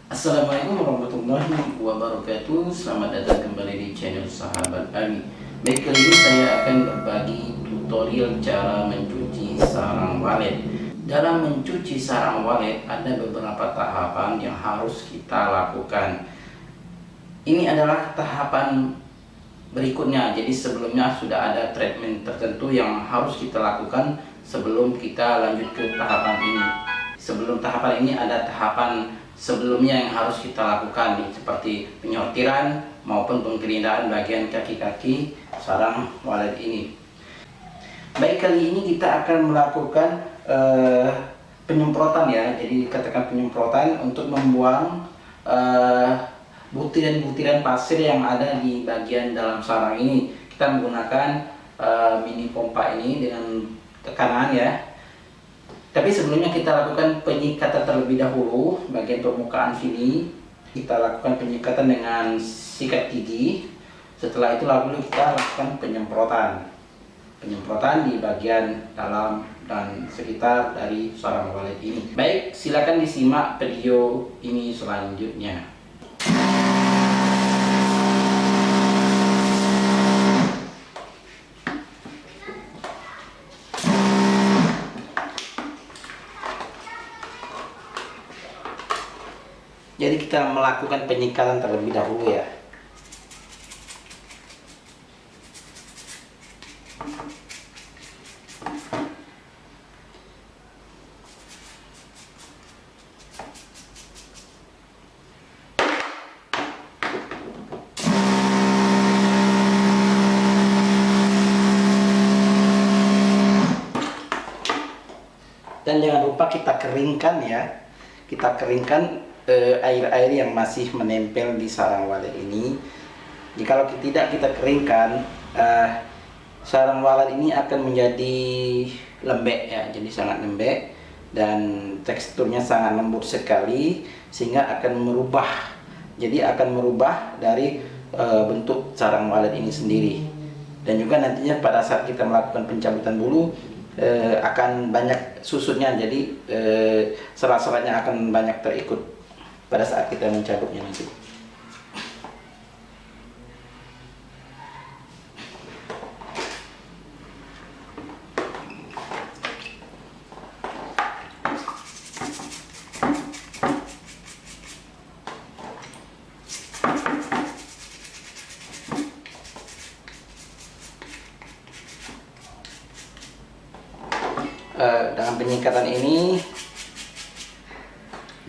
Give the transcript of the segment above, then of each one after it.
Assalamualaikum warahmatullahi wabarakatuh. Selamat datang kembali di channel Sahabat Ami. Baik, kali ini saya akan berbagi tutorial cara mencuci sarang walet. Dalam mencuci sarang walet ada beberapa tahapan yang harus kita lakukan. Ini adalah tahapan berikutnya. Jadi sebelumnya sudah ada treatment tertentu yang harus kita lakukan sebelum kita lanjut ke tahapan ini. Sebelum tahapan ini ada tahapan sebelumnya yang harus kita lakukan nih, seperti penyortiran maupun penggerindaan bagian kaki-kaki sarang walet ini. Baik, kali ini kita akan melakukan penyemprotan ya. Jadi dikatakan penyemprotan untuk membuang butiran-butiran pasir yang ada di bagian dalam sarang ini. Kita menggunakan mini pompa ini dengan tekanan ya. Tapi sebelumnya kita lakukan penyikatan terlebih dahulu. Bagian permukaan sini kita lakukan penyikatan dengan sikat gigi. Setelah itu lalu kita lakukan penyemprotan di bagian dalam dan sekitar dari sarang walet ini. Baik, silakan disimak video ini selanjutnya. Jadi kita melakukan penyikatan terlebih dahulu ya. Dan jangan lupa kita keringkan ya. Kita keringkan air-air yang masih menempel di sarang walet ini. Jika tidak kita keringkan, sarang walet ini akan menjadi lembek ya, jadi sangat lembek dan teksturnya sangat lembut sekali, sehingga akan merubah, dari bentuk sarang walet ini sendiri. Dan juga nantinya pada saat kita melakukan pencabutan bulu akan banyak susutnya, jadi serat-seratnya akan banyak terikut pada saat kita mencabutnya nanti. Dengan penyikatan ini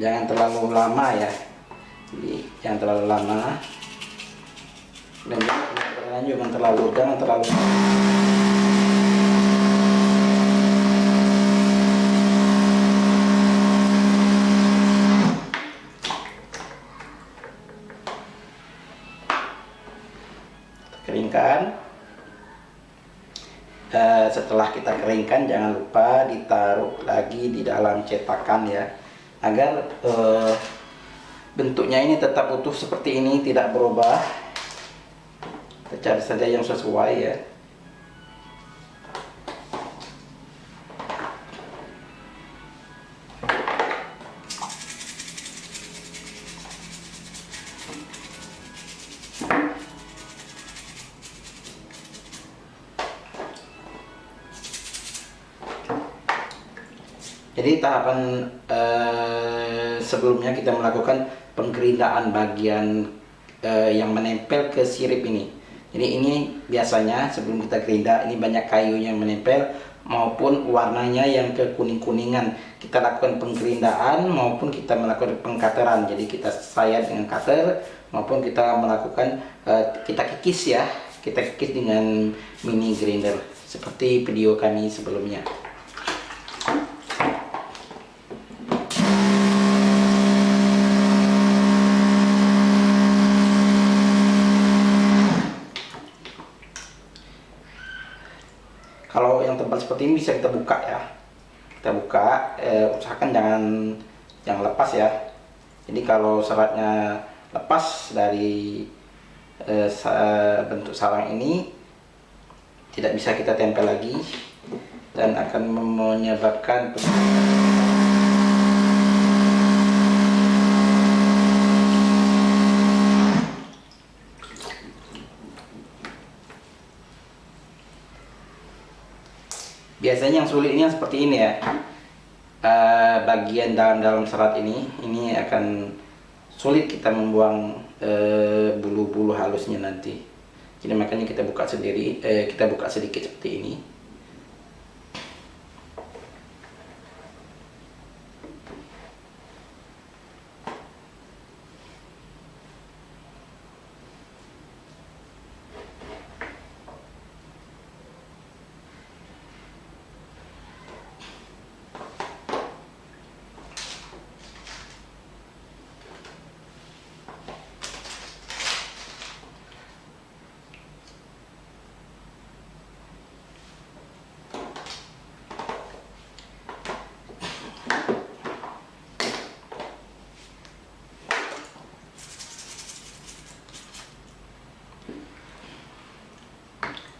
jangan terlalu lama ya, jadi jangan terlalu lama, dan juga jangan terlalu keringkan. Setelah kita keringkan, jangan lupa ditaruh lagi di dalam cetakan ya, agar bentuknya ini tetap utuh seperti ini, tidak berubah. Kita cari saja yang sesuai ya. Jadi tahapan sebelumnya kita melakukan penggerindaan bagian yang menempel ke sirip ini. Jadi ini biasanya sebelum kita gerinda, ini banyak kayu yang menempel maupun warnanya yang ke kuning-kuningan. Kita lakukan penggerindaan maupun kita melakukan pengkateran. Jadi kita sayat dengan cutter maupun kita melakukan kita kikis ya. Kita kikis dengan mini grinder seperti video kami sebelumnya. Kalau yang tebal seperti ini bisa kita buka ya. Kita buka, usahakan jangan lepas ya. Jadi kalau seratnya lepas dari bentuk sarang ini, tidak bisa kita tempel lagi dan akan menyebabkan Biasanya yang sulit ini yang seperti ini ya. Bagian dalam serat ini akan sulit kita membuang bulu-bulu halusnya nanti. Jadi makanya kita buka sendiri, kita buka sedikit seperti ini.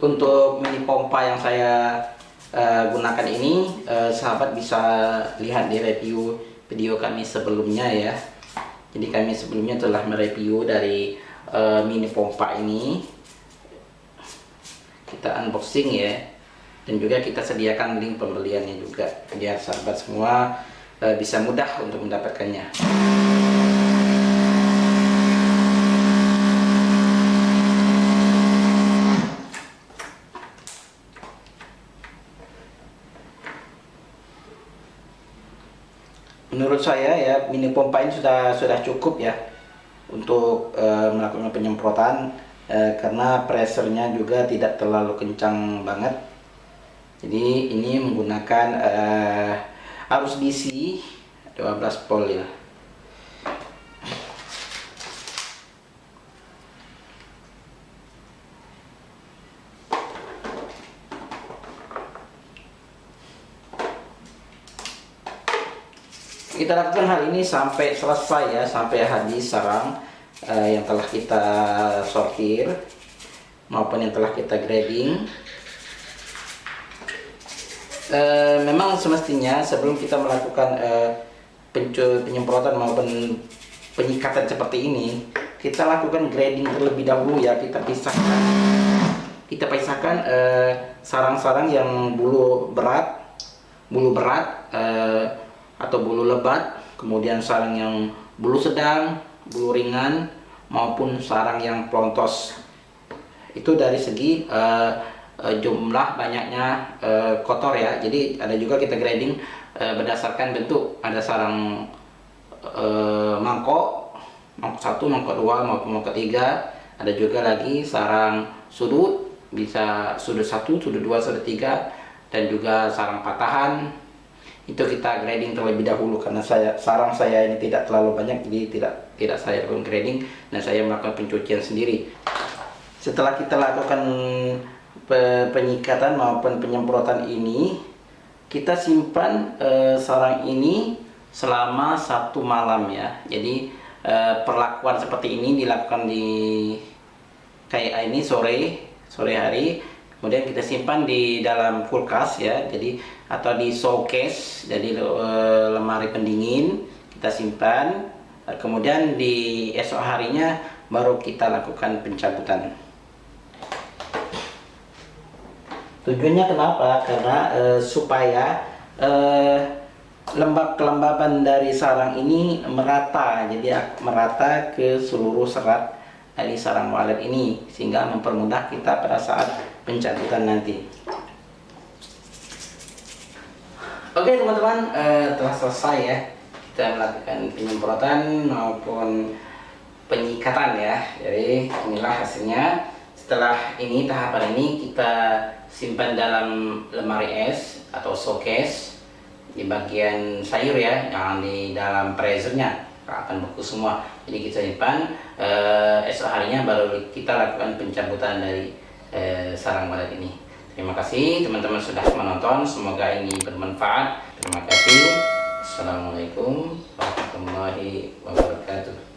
Untuk mini pompa yang saya gunakan ini, sahabat bisa lihat di review video kami sebelumnya ya. Jadi kami sebelumnya telah mereview dari mini pompa ini, kita unboxing ya, dan juga kita sediakan link pembeliannya juga biar sahabat semua bisa mudah untuk mendapatkannya. Menurut saya ya, mini pompa ini sudah cukup ya untuk melakukan penyemprotan, karena pressernya juga tidak terlalu kencang banget. Jadi ini menggunakan arus DC 12 volt ya. Kita lakukan hal ini sampai selesai ya, sampai habis sarang yang telah kita sortir maupun yang telah kita grading. Memang semestinya sebelum kita melakukan penyemprotan maupun penyikatan seperti ini, kita lakukan grading terlebih dahulu ya. Kita pisahkan sarang-sarang yang bulu berat atau bulu lebat, kemudian sarang yang bulu sedang, bulu ringan, maupun sarang yang pelontos. Itu dari segi jumlah banyaknya kotor ya. Jadi ada juga kita grading berdasarkan bentuk. Ada sarang mangkok 1, mangkok 2, maupun mangkok 3. Ada juga lagi sarang sudut, bisa sudut 1, sudut 2, sudut 3, dan juga sarang patahan. Itu kita grading terlebih dahulu karena sarang saya ini tidak terlalu banyak, jadi tidak saya lakukan grading dan saya melakukan pencucian sendiri. Setelah kita lakukan penyikatan maupun penyemprotan ini, kita simpan sarang ini selama 1 malam ya. Jadi perlakuan seperti ini dilakukan di kayak ini sore hari. Kemudian kita simpan di dalam kulkas ya, jadi atau di showcase, jadi lemari pendingin kita simpan. Kemudian di esok harinya baru kita lakukan pencabutan. Tujuannya kenapa? Karena supaya kelembaban dari sarang ini merata, jadi merata ke seluruh serat dari sarang walet ini, sehingga mempermudah kita pada saat pencabutan nanti. Oke teman-teman, telah selesai ya kita melakukan penyemprotan maupun penyikatan ya. Jadi inilah hasilnya. Setelah ini, tahapan ini kita simpan dalam lemari es atau showcase di bagian sayur ya, jangan di dalam freezernya, akan beku semua. Jadi kita simpan, esok harinya baru kita lakukan pencabutan dari sarang walet ini. Terima kasih teman-teman sudah menonton, semoga ini bermanfaat. Terima kasih. Assalamualaikum warahmatullahi wabarakatuh.